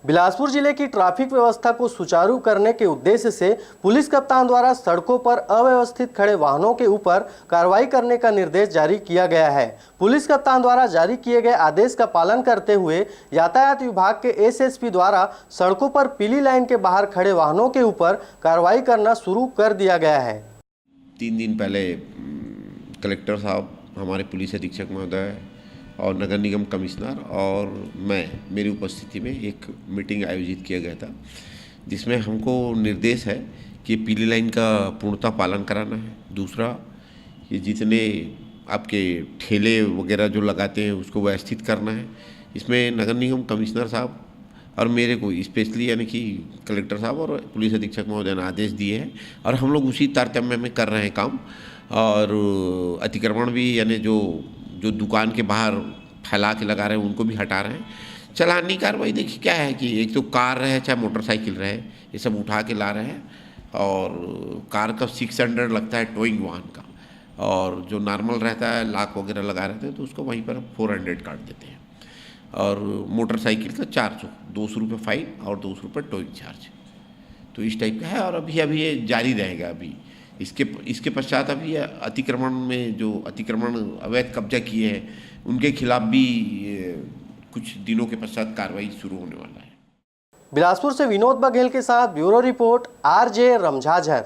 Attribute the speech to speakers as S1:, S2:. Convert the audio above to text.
S1: बिलासपुर जिले की ट्रैफिक व्यवस्था को सुचारू करने के उद्देश्य से पुलिस कप्तान द्वारा सड़कों पर अव्यवस्थित खड़े वाहनों के ऊपर कार्रवाई करने का निर्देश जारी किया गया है। पुलिस कप्तान द्वारा जारी किए गए आदेश का पालन करते हुए यातायात विभाग के एसएसपी द्वारा सड़कों पर पीली लाइन के बाहर खड़े वाहनों के ऊपर कार्रवाई करना शुरू कर दिया गया है।
S2: 3 दिन पहले कलेक्टर साहब, हमारे पुलिस अधीक्षक महोदय और नगर निगम कमिश्नर और मेरी उपस्थिति में एक मीटिंग आयोजित किया गया था, जिसमें हमको निर्देश है कि पीली लाइन का पूर्णतः पालन कराना है। दूसरा, ये जितने आपके ठेले वगैरह जो लगाते हैं उसको व्यवस्थित करना है। इसमें नगर निगम कमिश्नर साहब और मेरे को स्पेशली यानी कि कलेक्टर साहब और पुलिस अधीक्षक महोदय ने आदेश दिए हैं और हम लोग उसी तारतम्य में कर रहे हैं काम। और अतिक्रमण भी यानी जो दुकान के बाहर फैला के लगा रहे हैं उनको भी हटा रहे हैं। चलानी कार्रवाई देखिए क्या है कि एक तो कार रहे चाहे मोटरसाइकिल रहे, ये सब उठा के ला रहे हैं। और कार का 600 लगता है टोइंग वाहन का, और जो नॉर्मल रहता है लाख वगैरह लगा रहते हैं तो उसको वहीं पर 400 काट देते हैं। और मोटरसाइकिल का 400, 200 रुपये फाइन और 200 रुपये टोइंग चार्ज। तो इस टाइप का है और अभी ये जारी रहेगा। अभी इसके पश्चात अभी अतिक्रमण में जो अतिक्रमण अवैध कब्जा किए हैं उनके खिलाफ भी कुछ दिनों के पश्चात कार्रवाई शुरू होने वाला है।
S1: बिलासपुर से विनोद बघेल के साथ ब्यूरो रिपोर्ट RJ रमझाझर।